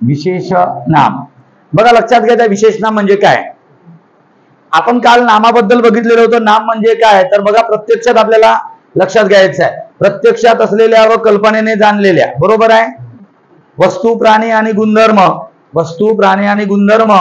विशेष नाम. बघा लक्षात घ्यायचं विशेष नाम म्हणजे काय. आपण काल नामाबद्दल बघितलेलं होतं. नाम म्हणजे काय तर बघा प्रत्यक्षात आपल्याला लक्षात घ्यायचं आहे. प्रत्यक्षात असलेल्या व कल्पनेने जाणलेल्या, बरोबर आहे, वस्तू प्राणी आणि गुणधर्म, वस्तू प्राणी आणि गुणधर्म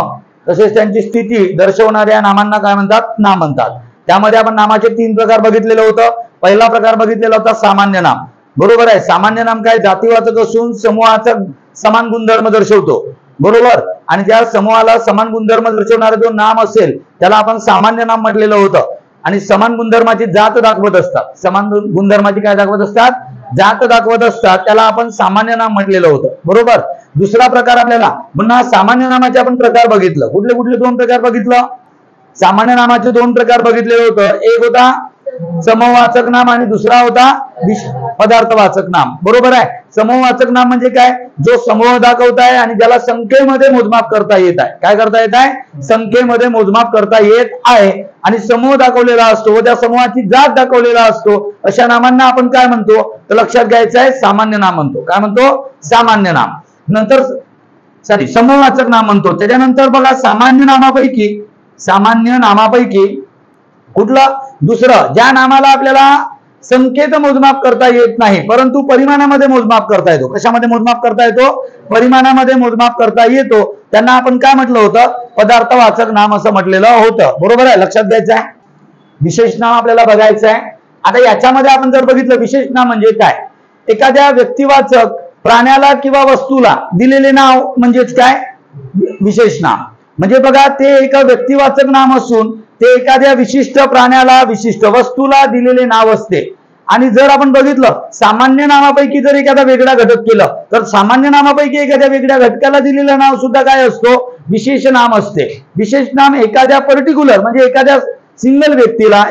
तसेच त्यांची स्थिती दर्शवणाऱ्या नामांना काय म्हणतात, नाम म्हणतात. त्यामध्ये आपण नामाचे 3 प्रकार बघितलेलं होतं. पहिला प्रकार बघितलेला होता सामान्य नाम, बरोबर आहे. सामान्य नाम काय, जातीवाचक असून समूहाचा समान गुणधर्म दर्शवतो, बरोबर. आणि त्या समूहाला समान गुणधर्म दर्शवणारं जो नाम असेल त्याला आपण सामान्य नाम म्हटलेलं होतं. आणि समान गुणधर्माची जात दाखवत असतात, समान गुणधर्माची काय दाखवत असतात, जात दाखवत असतात, त्याला आपण सामान्य नाम म्हटलेलं होतं, बरोबर. दुसरा प्रकार आपल्याला पुन्हा सामान्य नामाचे आपण प्रकार बघितलं. कुठले कुठले 2 प्रकार बघितलं. सामान्य नामाचे 2 प्रकार बघितलेले होतं. एक होता समूहवाचक नाम आणि दुसरा होता पदार्थवाचक नाम, बरोबर आहे. समूहवाचक नाम म्हणजे काय, जो समूह दाखवत आहे आणि ज्याला संख्येमध्ये मोजमाप करता येत आहे. काय करता येत आहे, संख्येमध्ये मोजमाप करता येत आहे. आणि समूह दाखवलेला असतो व त्या समूहाची जात दाखवलेला असतो, अशा नामांना आपण काय म्हणतो तर लक्षात घ्यायचं आहे सामान्य नाम म्हणतो. काय म्हणतो, सामान्य नाम. नंतर समूहवाचक नाम म्हणतो. त्याच्यानंतर बघा सामान्य नामापैकी कुठलं, दुसरं ज्या नामाला आपल्याला संख्येत मोजमाप करता येत नाही परंतु परिमाणामध्ये मोजमाप करता येतो. कशामध्ये मोजमाप करता येतो, परिमाणामध्ये मोजमाप करता येतो, त्यांना आपण काय म्हटलं होतं, पदार्थवाचक नाम असं म्हटलेलं होतं, बरोबर आहे. लक्षात द्यायचं आहे. विशेष नाम आपल्याला बघायचं आहे. आता याच्यामध्ये आपण जर बघितलं विशेष नाम म्हणजे काय, एखाद्या व्यक्तिवाचक प्राण्याला किंवा वस्तूला दिलेले नाव म्हणजेच काय विशेष नाम. म्हणजे बघा ते एक व्यक्तिवाचक नाम असून ते एखाद्या विशिष्ट प्राण्याला विशिष्ट वस्तूला दिलेले नाव असते. आणि जर आपण बघितलं सामान्य नामापैकी जर एखादा वेगळा घटक केलं तर सामान्य नामापैकी एखाद्या वेगळ्या घटकाला दिलेलं नाव सुद्धा काय असतो, विशेष नाम असते. विशेष नाम एखाद्या पर्टिक्युलर म्हणजे एखाद्या सिंगल व्यक्तीला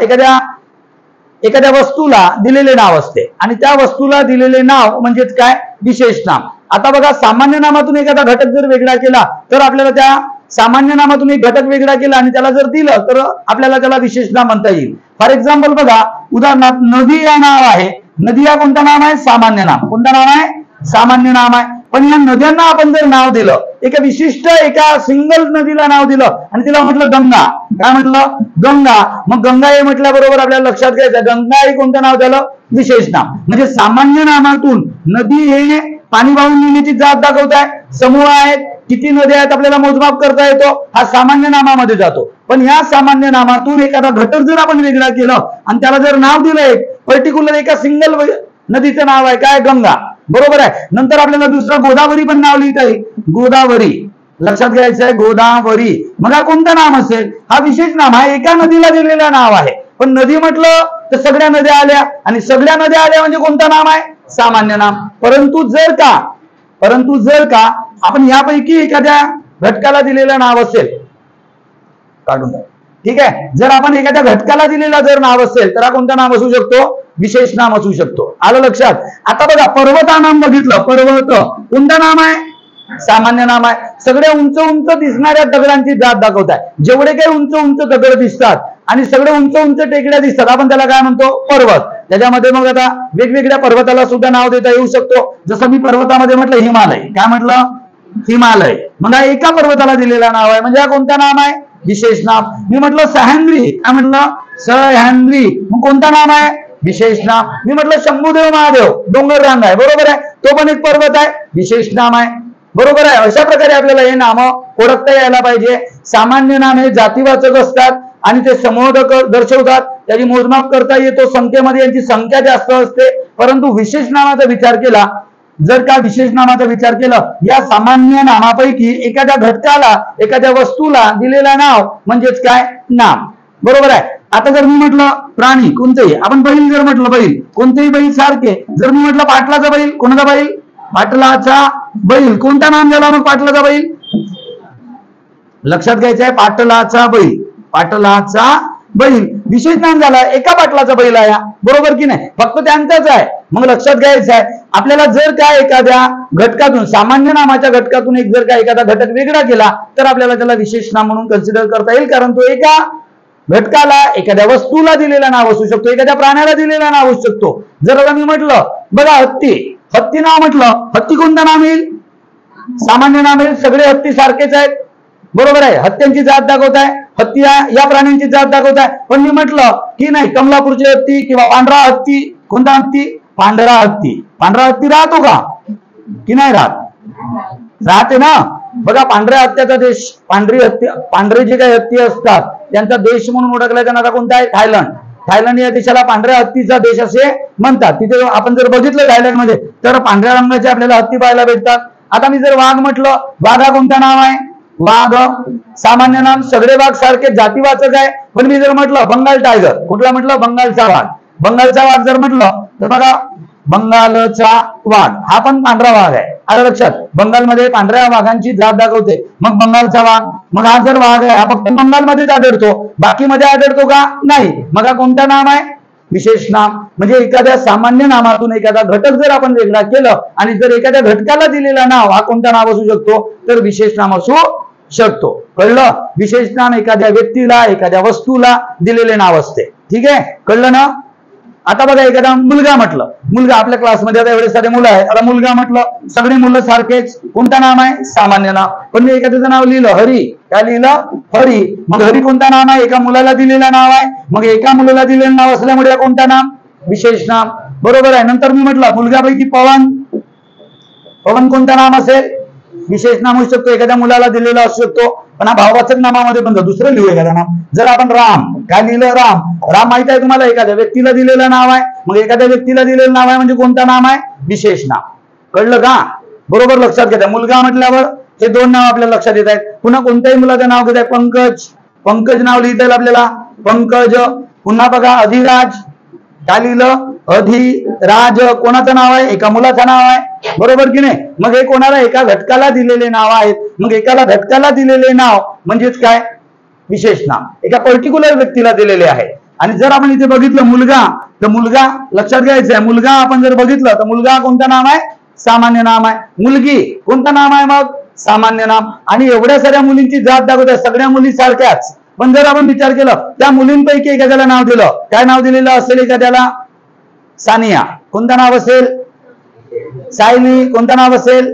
एखाद्या वस्तूला दिलेले नाव असते आणि त्या वस्तूला दिलेले नाव म्हणजेच काय विशेष नाम. आता बघा सामान्य नामातून एखादा घटक जर वेगळा केला तर आपल्याला त्या सामान्य नामातून एक घटक वेगळा केला आणि त्याला जर दिलं तर आपल्याला त्याला विशेष नाम म्हणता येईल. फॉर एक्झाम्पल बघा, उदाहरणार्थ नदी या नाव आहे. नदी हा कोणता नाम आहे, सामान्य नाम. कोणता नाम आहे, सामान्य नाम आहे. पण या नद्यांना आपण जर नाव दिलं, एका विशिष्ट एका सिंगल नदीला नाव दिलं आणि तिला म्हटलं गंगा. काय म्हटलं, गंगा. मग गंगा हे म्हटल्याबरोबर आपल्याला लक्षात घ्यायचं गंगा हे कोणतं नाव झालं, विशेष नाम. म्हणजे सामान्य नामातून नदी हे पाणी वाहून नेण्याची जात दाखवत आहे. समूह आहेत, किती नद्या आहेत आपल्याला मोजमाप करता येतो, हा सामान्य नामामध्ये जातो. पण या सामान्य नामातून एखादा घटक जर आपण वेगळा केलं आणि त्याला जर नाव दिलं एक पर्टिक्युलर एका सिंगल नदीचं नाव आहे काय, गंगा, बरोबर आहे. नंतर आपल्याला दुसरं गोदावरी पण नाव लिहिता येईल. गोदावरी लक्षात घ्यायचं आहे, गोदावरी. मग हा कोणतं नाम असेल, हा विशेष नाम, हा एका नदीला दिलेलं नाव आहे. पण नदी म्हटलं तर सगळ्या नद्या आल्या आणि सगळ्या नद्या आल्या म्हणजे कोणतं नाम आहे, सामान्य नाम. परंतु जर का आपण यापैकी एखाद्या घटकाला दिलेलं नाव असेल, काढून द्या, ठीक आहे. जर आपण एखाद्या घटकाला दिलेला जर नाव असेल तर हा कोणतं नाम असू शकतो, विशेष नाम असू शकतो. आलं लक्षात. आता बघा पर्वत हा नाम बघितलं, पर्वत कोणतं नाम आहे, सामान्य नाम आहे. सगळ्या उंच उंच दिसणाऱ्या दगडांची जात दाखवत आहे. जेवढे काही उंच उंच दगड दिसतात आणि सगळे उंच उंच टेकड्या दिसतात आपण त्याला काय म्हणतो, पर्वत. त्याच्यामध्ये मग आता वेगवेगळ्या पर्वताला सुद्धा नाव देता येऊ शकतो. जसं मी पर्वतामध्ये म्हटलं हिमालय. काय म्हटलं, हिमालय. मग हा एका पर्वताला दिलेला नाव आहे म्हणजे हा कोणता नाम आहे, विशेष नाम. मी म्हटलं सह्याद्री. काय म्हटलं, सह्याद्री. मग कोणता नाम आहे, विशेष नाम. मी म्हटलं शंभूदेव महादेव, डोंगर रांग आहे, बरोबर आहे, तो पण एक पर्वत आहे, विशेष नाम आहे, बरोबर आहे. अशा प्रकारे आपल्याला हे नाम ओळखता यायला पाहिजे. सामान्य नाम हे जातीवाचक असतात आणि ते समूह दर्शवतात, त्याची मोजमाप करता येतो संख्येमध्ये, यांची संख्या जास्त असते. परंतु विशेष नामाचा विचार केला, जर का विशेष नामाचा विचार केला, या सामान्य नामापैकी एखाद्या घटकाला एखाद्या वस्तूला दिलेला नाव म्हणजेच काय, नाम, बरोबर आहे. आता जर मी म्हटलं प्राणी कोणतेही, आपण बैल जर म्हटलं बैल, कोणतेही बैल सारखे. जर मी म्हटलं पाटलाचा बैल, कोणाचा बैल, पाटलाचा बैल. कोणता नाम झाला मग पाटलाचा बैल, लक्षात घ्यायचं आहे, पाटलाचा बैल. पाटलाचा बैल विशेष नाम झाला, एका पाटलाचा बैल आहे, बरोबर की नाही, फक्त त्यांचाच आहे. मग लक्षात घ्यायचं आहे आपल्याला, जर का एखाद्या घटकातून सामान्य नामाच्या घटकातून जर का एखादा घटक वेगळा केला तर आपल्याला त्याला विशेष नाम म्हणून कन्सिडर करता येईल. कारण तो एका घटकाला एखाद्या वस्तूला दिलेलं नाव असू शकतो, एखाद्या प्राण्याला दिलेलं नाव असू शकतो. जर आता मी म्हटलं बघा हत्ती, हत्ती नाव म्हटलं, हत्ती कोणतं नाम येईल, सामान्य नाम हे सगळे हत्ती सारखेच आहेत, बरोबर आहे. हत्यांची जात दाखवत आहे, हत्ती या प्राण्यांची जात दाखवत आहे. पण मी म्हटलं की नाही, कमलापूरचे हत्ती किंवा पांढरा हत्ती, कोणता हत्ती? पांढरा हत्ती. पांढरा हत्ती राहतो का की नाही राहत? राहते ना. बघा, पांढऱ्या हत्तीचा देश, पांढरे जे काही हत्ती असतात त्यांचा देश म्हणून ओळखला जाणारा कोणता आहे? थायलंड. थायलंड या देशाला पांढऱ्या हत्तीचा देश असे म्हणतात. तिथे आपण जर बघितलं थायलंड मध्ये तर पांढऱ्या रंगाचे आपल्याला हत्ती पाहायला भेटतात. आता मी जर वाघ म्हटलं, वाघ हा कोणता नाव आहे? वाघ सामान्य नाम, सगळे वाघ सारखे जातीवाचक आहे. पण मी जर म्हटलं बंगाल टायगर, कुठला म्हटलं? बंगालचा वाघ. बंगालचा वाघ जर म्हटलं तर बघा, बंगालचा वाघ हा पण पांढरा वाघ आहे. आलं लक्षात? बंगालमध्ये पांढऱ्या वाघांची जात दाखवते, मग बंगालचा वाघ. मग हा जर वाघ आहे, हा फक्त बंगालमध्येच आढळतो, बाकीमध्ये आढळतो का? नाही. मग हा कोणता नाम आहे? विशेष नाम. म्हणजे एखाद्या सामान्य नामातून एखादा घटक जर आपण वेगळा केलं आणि जर एखाद्या घटकाला दिलेला नाव हा कोणता नाव असू शकतो? तर विशेष नाम असू शकतो. कळलं? विशेष नाम एखाद्या व्यक्तीला, एखाद्या वस्तूला दिलेले नाव असते. ठीक आहे, कळलं ना? आता बघा, एखादा मुलगा म्हटलं, मुलगा आपल्या क्लासमध्ये आता एवढे सारे मुलं आहेत, आता मुलगा म्हटलं, सगळे मुलं सारखेच, कोणता नाम आहे? सामान्य नाव. पण मी एखाद्याचं नाव लिहिलं हरी, काय लिहिलं? हरी. मग हरी कोणता नाम आहे? एका मुलाला दिलेलं नाव आहे. मग एका मुलाला दिलेलं नाव असल्यामुळे कोणता नाम? विशेष नाम. बरोबर आहे. नंतर मी म्हटलं मुलगापैकी पवन, पवन कोणता नाम असेल? विशेष नाम होऊ शकतो, एखाद्या मुलाला दिलेला असू शकतो. पण हा भाववाचक नामामध्ये पण दुसरं लिहू एखादा नाम. जर आपण राम, काय लिहिलं? राम. राम माहित आहे तुम्हाला, एखाद्या व्यक्तीला दिलेलं नाव आहे. मग एखाद्या व्यक्तीला दिलेलं नाव आहे म्हणजे कोणता नाम आहे? विशेष नाम. कळलं का? बरोबर लक्षात घ्या. मुलगा म्हटल्यावर हे दोन नाव आपल्याला लक्षात येत आहेत. पुन्हा कोणत्याही मुलाचं नाव घेत आहे, पंकज, पंकज नाव लिहिता येईल आपल्याला, पंकज. पुन्हा बघा, अधिराज, काय लिहिलं? अधिराज. कोणाचं नाव आहे? एका मुलाचं नाव आहे, बरोबर की नाही? मग हे कोणाला? एका घटकाला दिलेले नाव आहेत. मग एकाला घटकाला दिलेले नाव म्हणजेच काय? विशेष नाम. एका पर्टिक्युलर व्यक्तीला दिलेले आहे. आणि जर आपण इथे बघितलं मुलगा, तर मुलगा लक्षात घ्यायचं आहे, मुलगा आपण जर बघितलं तर मुलगा कोणता नाम आहे? सामान्य नाम आहे. मुलगी कोणता नाम आहे? मग सामान्य नाम. आणि एवढ्या साऱ्या मुलींची जात दाखवत आहे, सगळ्या मुली सारख्याच. पण जर आपण विचार केला, त्या मुलींपैकी एखाद्याला नाव दिलं, काय नाव दिलेलं असेल एखाद्याला? सानिया. कोणतं नाव असेल? सायली. कोणतं नाव असेल?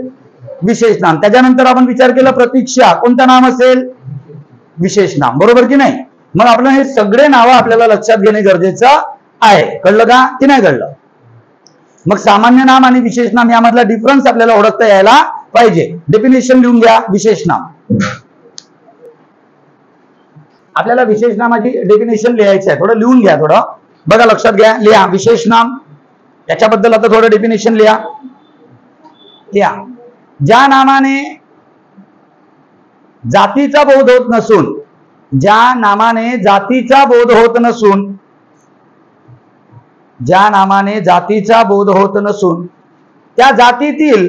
विशेष नाम. त्याच्यानंतर आपण विचार केला, प्रतीक्षा. कोणतं नाम असेल? विशेष नाम. बरोबर की नाही? मग आपण हे सगळे नावं आपल्याला लक्षात घेणे गरजेचं आहे. कळलं का की नाही कळलं? मग सामान्य नाम आणि विशेष नाम यामधला डिफरन्स आपल्याला ओळखता यायला पाहिजे. डेफिनेशन लिहून घ्या. विशेष नाम, आपल्याला विशेष नामाची डेफिनेशन लिहायची आहे. थोडं लिहून घ्या, थोडं बघा, लक्षात घ्या, लिहा. विशेष नाम, त्याच्याबद्दल आता थोडं डेफिनेशन लिहा. ज्या नामाने जातीचा बोध होत नसून, ज्या नामाने जातीचा बोध होत नसून, ज्या नामाने जातीचा बोध होत नसून त्या जातीतील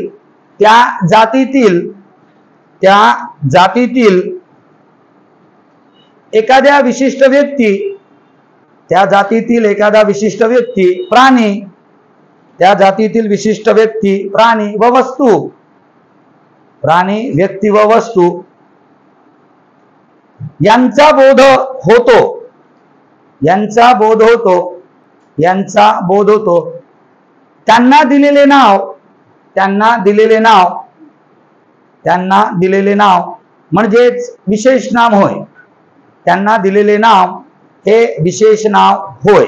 एखाद्या विशिष्ट व्यक्ती, त्या जातीतील एखादा विशिष्ट व्यक्ती, प्राणी, त्या जातीतील विशिष्ट व्यक्ती, प्राणी व वस्तू, प्राणी, व्यक्ती व वस्तू यांचा बोध होतो, यांचा बोध होतो, यांचा बोध होतो, त्यांना दिलेले नाव, त्यांना दिलेले नाव, त्यांना दिलेले नाव म्हणजेच विशेष नाम होय. त्यांना दिलेले नाव हे विशेष नाव होय.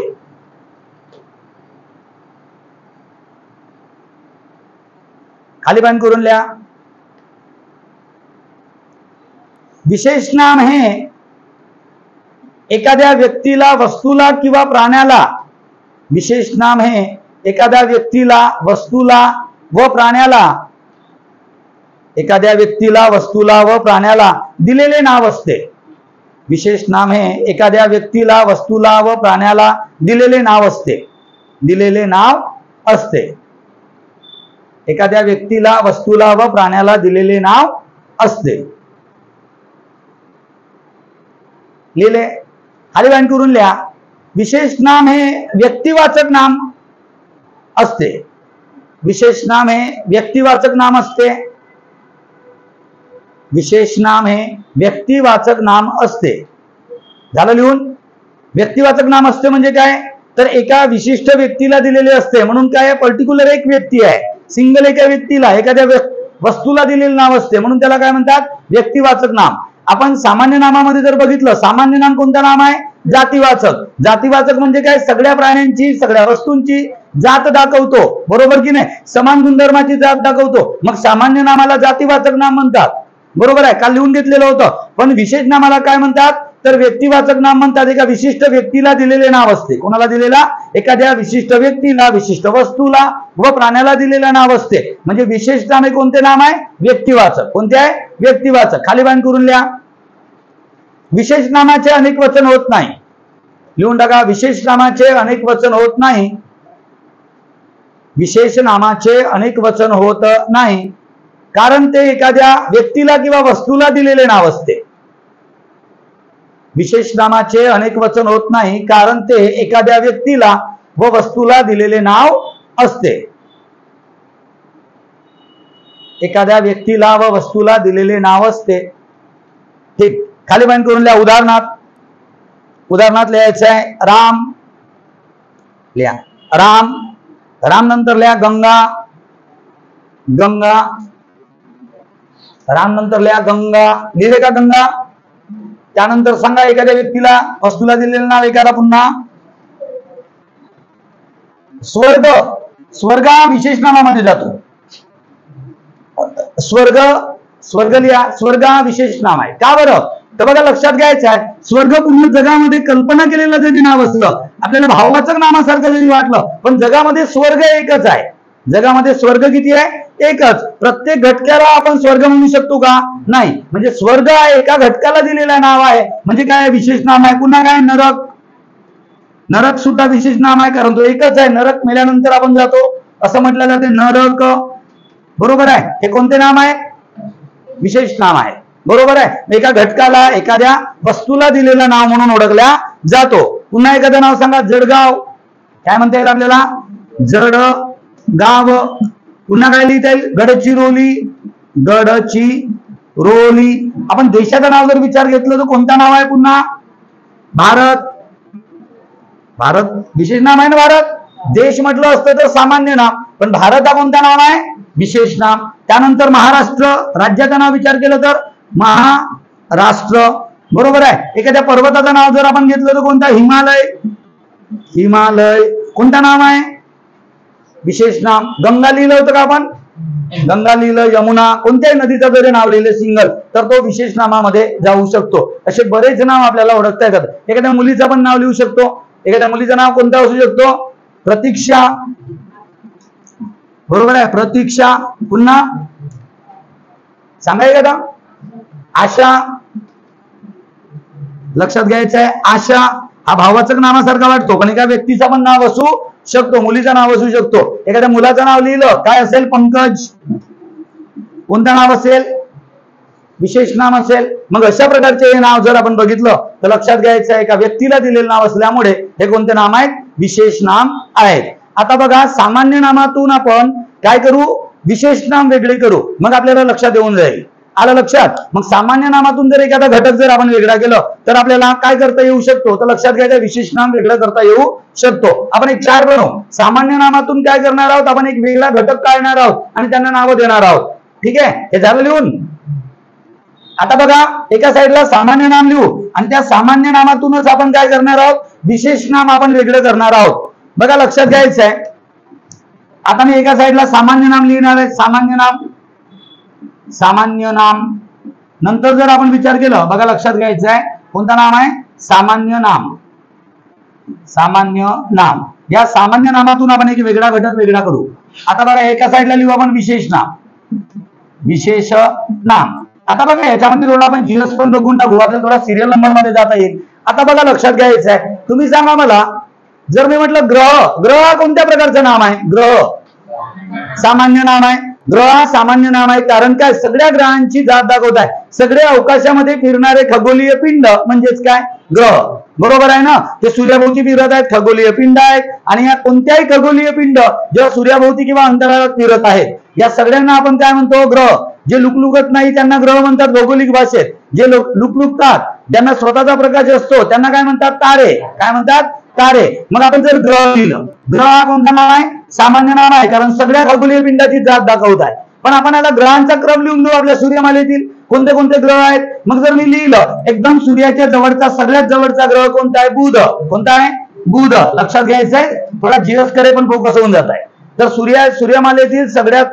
खाली बंद करून लिहा. विशेष नाम हे एखाद्या व्यक्तीला, वस्तूला किंवा प्राण्याला, विशेष नाम हे एखाद्या व्यक्तीला, वस्तूला व प्राण्याला, एखाद्या व्यक्तीला, वस्तूला व प्राण्याला दिलेले नाव असते. विशेष नाम हे एखाद्या व्यक्तीला, वस्तूला व प्राण्याला दिलेले नाव असते. दिलेले नाव असते. एखाद्या व्यक्तीला, वस्तूला व प्राण्याला दिलेले नाव असते. लिहिले. खाली लाईन करून लिहा. विशेष नाम हे व्यक्तिवाचक नाम असते. विशेष नाम हे व्यक्तिवाचक नाम असते. विशेष नाम हे व्यक्तिवाचक नाम असते. झालं लिहून? व्यक्तिवाचक नाम असते म्हणजे काय? तर एका विशिष्ट व्यक्तीला दिलेले असते. म्हणून काय? पर्टिक्युलर एक व्यक्ती आहे, सिंगल एका व्यक्तीला, एखाद्या वस्तूला दिलेलं नाव असते म्हणून त्याला काय म्हणतात, व्यक्तिवाचक नाम. आपण सामान्य नामामध्ये जर बघितलं, सामान्य नाम कोणतं नाम आहे, जातीवाचक. जातीवाचक म्हणजे काय, सगळ्या प्राण्यांची सगळ्या वस्तूंची जात दाखवतो, बरोबर की नाही, समान गुणधर्माची जात दाखवतो, मग सामान्य नामाला जातीवाचक नाम म्हणतात, बरोबर आहे, काल लिहून घेतलेलं होतं. पण विशेष नामाला काय म्हणतात, तर व्यक्तिवाचक नाम म्हणतात. एका विशिष्ट व्यक्तीला दिलेले नाव असते. कोणाला दिलेला, एखाद्या विशिष्ट व्यक्तीला, विशिष्ट वस्तूला व प्राण्याला दिलेलं नाव असते. म्हणजे विशेष नाम हे कोणते नाम आहे, व्यक्तिवाचक. कोणते आहे, व्यक्तिवाचक. खाली बांध करून लिहा. विशेष नामाचे अनेक वचन होत नाही. लिहून टाका, विशेष नामाचे अनेक वचन होत नाही. विशेष नामाचे अनेक वचन होत नाही कारण ते एखाद्या व्यक्तीला किंवा वस्तूला दिलेले नाव असते. विशेष नामाचे अनेक वचन होत नाही कारण ते एखाद्या व्यक्तीला व वस्तूला दिलेले नाव असते. एखाद्या व्यक्तीला व वस्तूला दिलेले नाव असते. ठीक, खाली बांध करून लिहा. उदाहरणात लिहायचं आहे राम, लिहा राम. राम नंतर लिहा गंगा, गंगा. राम नंतर लिहा गंगा. लिहिले का गंगा? त्यानंतर सांगा एखाद्या व्यक्तीला वस्तूला दिलेलं नाव, एखादा पुन्हा स्वर्ग. स्वर्ग हा विशेष नामामध्ये जातो. स्वर्ग, स्वर्ग लिहा. स्वर्ग हा विशेष नाम आहे. का बरं, तर बघा लक्षात घ्यायचं आहे, स्वर्ग पूर्ण जगामध्ये कल्पना केलेलं जरी नाव असलं, आपल्याला भाववाचक नामासारखं जरी वाटलं, पण जगामध्ये स्वर्ग एकच आहे. जगामध्ये स्वर्ग किती आहे, एकच. प्रत्येक घटकाला आपण स्वर्ग म्हणू शकतो का, नाही. म्हणजे स्वर्ग हा एका घटकाला दिलेला नाव आहे. म्हणजे काय, विशेष नाम आहे. पुन्हा काय, नरक. नरक सुद्धा विशेष नाम आहे कारण तो एकच आहे. नरक मेल्यानंतर आपण जातो असं म्हटलं जाते, नरक, बरोबर आहे. हे कोणते नाम आहे, विशेष नाम आहे, बरोबर आहे. एका घटकाला, एखाद्या वस्तूला दिलेलं नाव म्हणून ओळखल्या जातो. पुन्हा एखादं नाव सांगा, जळगाव. काय म्हणता येईल आपल्याला, जळगाव. पुन्हा काय लिहिता येईल, गडचिरोली, गडचिरोली. आपण देशाचं नाव जर विचार घेतलं तर कोणतं नाव आहे, पुन्हा भारत. भारत विशेष नाम आहे ना, भारत. देश म्हटलं असतं तर सामान्य नाम, पण भारत हा कोणता नाम आहे, विशेष नाम. त्यानंतर महाराष्ट्र, राज्याचं नाव विचार केलं तर महाराष्ट्र, बरोबर आहे. एखाद्या पर्वताचं नाव जर आपण घेतलं तर कोणता, हिमालय. हिमालय कोणतं नाम आहे, विशेष नाम. गंगा लिहिलं होतं का आपण, गंगा लिहिलं. यमुना, कोणत्याही नदीचं जरी नाव लिहिलं सिंगल तर तो विशेष नामामध्ये जाऊ शकतो. असे बरेच नाव आपल्याला ओळखता येतात. एखाद्या मुलीचं पण नाव लिहू शकतो. एखाद्या मुलीचं नाव कोणतं असू शकतो, प्रतीक्षा, बरोबर आहे, प्रतीक्षा. पुन्हा सांगा एखादा, आशा. लक्षात घ्यायचं आहे, आशा हा भाववाचक नामासारखा वाटतो पण एका व्यक्तीचं पण नाव असू शकतो, मुलीचं नाव असू शकतो. एखाद्या मुलाचं नाव लिहिलं, काय असेल, पंकज. कोणतं नाव असेल, विशेष नाम असेल. मग अशा प्रकारचे हे नाव जर आपण बघितलं तर लक्षात घ्यायचं आहे, एका व्यक्तीला दिलेलं नाव असल्यामुळे हे कोणते नाम आहेत, विशेष नाम आहेत. आता बघा, सामान्य नामातून आपण काय करू, विशेष नाम वेगळे करू, मग आपल्याला लक्षात येऊन जाईल. आलं लक्षात? मग सामान्य नामातून जर एखादा घटक जर आपण वेगळा केलं तर आपल्याला काय करता येऊ शकतो, तर लक्षात घ्यायचं, विशेष नाम वेगळं करता येऊ शकतो. आपण एक चार बनवू. सामान्य नामातून काय करणार आहोत, आपण एक वेगळा घटक काढणार आहोत आणि त्यांना नावं देणार आहोत. ठीक आहे, हे झालं लिहून. आता बघा, एका साईडला सामान्य नाम लिहू आणि त्या सामान्य नामातूनच आपण काय करणार आहोत, विशेष नाम आपण वेगळं करणार आहोत. बघा लक्षात घ्यायचं आहे. आता मी एका साईडला सामान्य नाम लिहिणार आहे. सामान्य नाम, सामान्य नाम. नंतर जर आपण विचार केला, बघा लक्षात घ्यायचं आहे, कोणतं नाम आहे, सामान्य नाम. सामान्य नाम. या सामान्य नामातून आपण एक वेगळा घटक वेगळा करू. आता बघा, एका साईडला लिहू आपण विशेष नाम. विशेष नाम. आता बघा, याच्यामध्ये थोडा आपण जीएस पण बघून टाकू, आपल्याला थोडा सिरियल नंबर मध्ये जाता येईल. आता बघा लक्षात घ्यायचं आहे, तुम्ही सांगा मला, जर मी म्हटलं ग्रह, ग्रह हा कोणत्या प्रकारचं नाम आहे, ग्रह सामान्य नाम आहे. ग्रह हा सामान्य नाम आहे कारण काय, सगळ्या ग्रहांची जात दाखवत आहे. सगळे अवकाशामध्ये फिरणारे खगोलीय पिंड म्हणजेच काय, ग्रह, बरोबर आहे ना. ते सूर्याभोवती फिरत आहेत, खगोलीय पिंड आहेत. आणि या कोणत्याही खगोलीय पिंड जेव्हा सूर्याभोवती किंवा अंतराळात फिरत आहेत, या सगळ्यांना आपण काय म्हणतो, ग्रह. जे लुकलुकत नाही त्यांना ग्रह म्हणतात भौगोलिक भाषेत. जे लुकलुकतात, ज्यांना स्वतःचा प्रकाश असतो, त्यांना काय म्हणतात, तारे. काय म्हणतात, तारे. मग आपण जर ग्रह लिहिलं, ग्रह हा कोणता नाम आहे, सामान्य नाम आहे कारण सगळ्या खगोलीय पिंडाची जात दाखवत आहे. पण आपण याला ग्रहांचा क्रम लिहून घेऊ आपल्या सूर्यमालेतील कोणते कोणते ग्रह आहेत. मग जर मी लिहिलं एकदम सूर्याच्या जवळचा सगळ्यात जवळचा ग्रह कोणता आहे? बुध. कोणता आहे? बुध. लक्षात घ्यायचं आहे, थोडा जीएस कडे पण फोकस होऊन जात आहे. तर सूर्यमालेतील सगळ्यात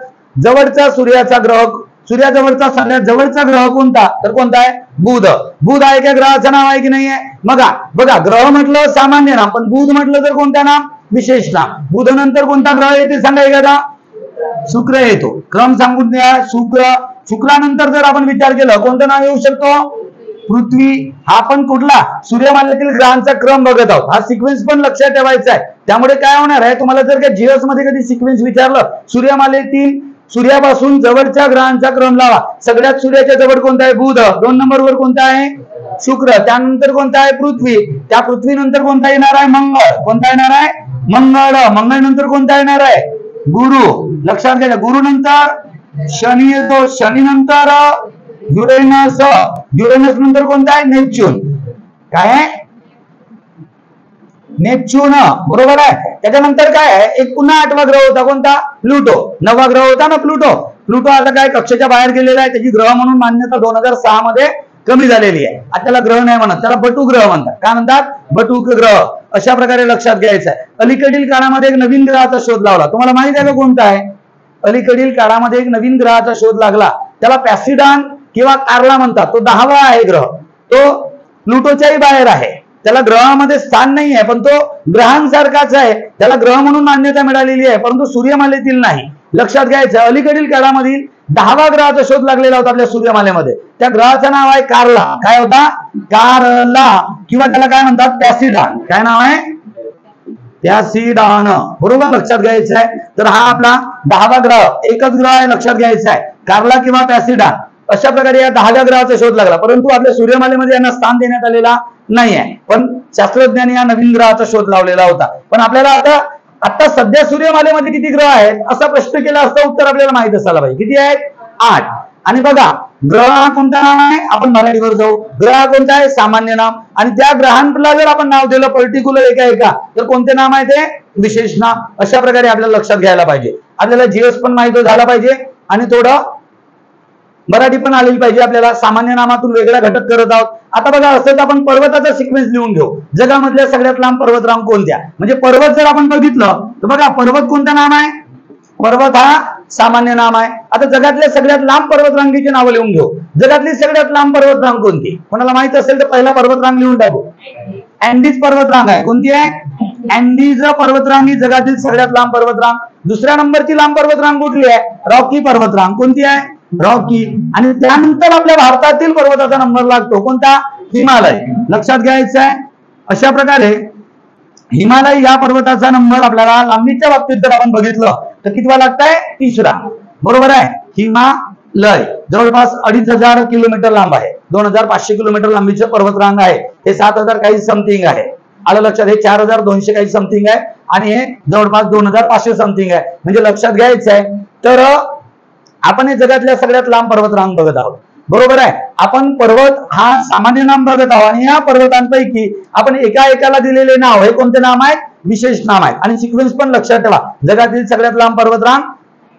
जवळचा सूर्याचा ग्रह, सूर्याजवळचा सगळ्यात जवळचा ग्रह कोणता? तर कोणता आहे? बुध. बुध आहे का ग्रहाचं नाव आहे की नाही आहे? बघा ग्रह म्हटलं सामान्य नाम, पण बुध म्हटलं तर कोणत्या नाम? विशेष नाम. बुध नंतर कोणता ग्रह येते सांगा एखादा? शुक्र येतो. क्रम सांगून द्या. शुक्रानंतर जर आपण विचार केला कोणतं नाव येऊ शकतो? पृथ्वी. हा पण कुठला? सूर्यमालेतील ग्रहांचा क्रम बघत आहोत. हा सिक्वेन्स पण लक्षात ठेवायचा आहे. त्यामुळे काय होणार आहे, तुम्हाला जर का जीएस मध्ये कधी सिक्वेन्स विचारलं, सूर्यमालेतील सूर्यापासून जवळच्या ग्रहांचा क्रम लावा. सगळ्यात सूर्याच्या जवळ कोणता आहे? बुध. 2 नंबरवर कोणता आहे? शुक्र. त्यानंतर कोणता आहे? पृथ्वी. त्या पृथ्वीनंतर कोणता येणार आहे? मंगळ. कोणता येणार आहे? मंगळ. मंगळ नंतर कोणता येणार आहे? गुरु. लक्षात घ्या. गुरु नंतर शनी येतो. शनी नंतर युरेनस. युरेनस नंतर कोणता आहे? नेपच्यून. काय आहे? नेपच्यून. बरोबर आहे. त्याच्यानंतर काय आहे? एक पुन्हा 8वा ग्रह होता कोणता? प्लुटो. 9वा ग्रह होता ना प्लुटो. प्लुटो आता काय कक्षेच्या बाहेर गेलेला आहे. त्याची ग्रह म्हणून मान्यता 2006 मध्ये कमी झालेली आहे. आता त्याला ग्रह नाही म्हणत, त्याला बटू ग्रह म्हणतात. काय म्हणतात? बटूक ग्रह. अशा प्रकारे लक्षात घ्यायचं आहे. अलीकडील काळामध्ये एक नवीन ग्रहाचा शोध लावला. तुम्हाला माहित आहे का कोणता आहे? अलीकडील काळामध्ये एक नवीन ग्रहाचा शोध लागला. त्याला पॅसिडान किंवा कार्ला म्हणतात. तो 10वा आहे ग्रह. तो प्लुटोच्याही बाहेर आहे. त्याला ग्रहामध्ये स्थान नाही आहे, पण तो ग्रहांसारखाच आहे. त्याला ग्रह म्हणून मान्यता मिळालेली आहे, परंतु सूर्यमालेतील नाही. लक्षात घ्यायचं. अलीकडील काळामधील 10वा ग्रहाचा शोध लागलेला होता आपल्या सूर्यमालेमध्ये. त्या ग्रहाचं नाव आहे कार्ला. काय होता? कार्ला. किंवा त्याला काय म्हणतात? पॅसिडान. काय नाव आहे? पॅसिडान. बरोबर लक्षात घ्यायचं आहे. तर हा आपला 10वा ग्रह, एकच ग्रह आहे, लक्षात घ्यायचा आहे, कार्ला किंवा पॅसिडान. अशा प्रकारे या 10व्या ग्रहाचा शोध लागला, परंतु आपल्या सूर्यमालेमध्ये यांना स्थान देण्यात आलेला नाही आहे. पण शास्त्रज्ञांनी या नवीन ग्रहाचा शोध लावलेला होता. पण आपल्याला आता सध्या सूर्यमालेमध्ये किती ग्रह आहेत असा प्रश्न केला असता उत्तर आपल्याला माहित असायला पाहिजे. किती आहेत? 8. आणि बघा ग्रह हा कोणता नाम आहे? आपण मराठीवर जाऊ. ग्रह कोणता आहे? सामान्य नाम. आणि त्या ग्रहांना जर आपण नाव दिलं पर्टिक्युलर एका तर कोणते नाम आहे ते? विशेष नाम. अशा प्रकारे आपल्याला लक्षात घ्यायला पाहिजे. आपल्याला जीएस पण माहिती झाला पाहिजे आणि थोडं मराठी पण आलेली पाहिजे. आपल्याला सामान्य नामातून वेगळा घटक करत आहोत. आता बघा असंच आपण पर्वताचा सिक्वेन्स लिहून घेऊ. जगामधल्या सगळ्यात लांब पर्वतरांग कोणत्या? म्हणजे पर्वत जर आपण बघितलं तर बघा पर्वत कोणतं नाम आहे? पर्वत हा सामान्य नाम आहे. आता जगातल्या सगळ्यात लांब पर्वतरांगीची नावं लिहून घेऊ. जगातली सगळ्यात लांब पर्वतरांग कोणती? कोणाला माहित असेल तर पहिला पर्वतरांग लिहून टाकू. अँडीज पर्वतरांग आहे. कोणती आहे? अँडीज पर्वतरांग ही जगातील सगळ्यात लांब पर्वतरांग. दुसऱ्या नंबरची लांब पर्वतरांग कुठली आहे? रॉकी पर्वतरांग. कोणती आहे? रॉकी. आणि त्यानंतर आपल्या भारतातील पर्वताचा नंबर लागतो कोणता? हिमालय. लक्षात घ्यायचं आहे. अशा प्रकारे हिमालय या पर्वताचा नंबर आपल्याला लांबीच्या बाबतीत जर आपण बघितलं तर कितवा लागताय? 3रा. बरोबर आहे. हिमालय जवळपास 2500 किलोमीटर लांब आहे. 2500 किलोमीटर लांबीचं पर्वतरांग आहे. हे 7000 काही समथिंग आहे. आलं लक्षात? हे 4200 काही समथिंग आहे आणि हे जवळपास 2500 समथिंग आहे. म्हणजे लक्षात घ्यायचं आहे. तर आपण हे जगातल्या सगळ्यात लांब पर्वतरांग बघत आहोत. बरोबर आहे. आपण पर्वत हा सामान्य नाम बघत आहोत आणि या पर्वतांपैकी आपण एकाला दिलेले नाव हे कोणते नाम आहेत? विशेष नाम आहेत. आणि सिक्वेन्स पण लक्षात ठेवा. जगातील सगळ्यात लांब पर्वतरांग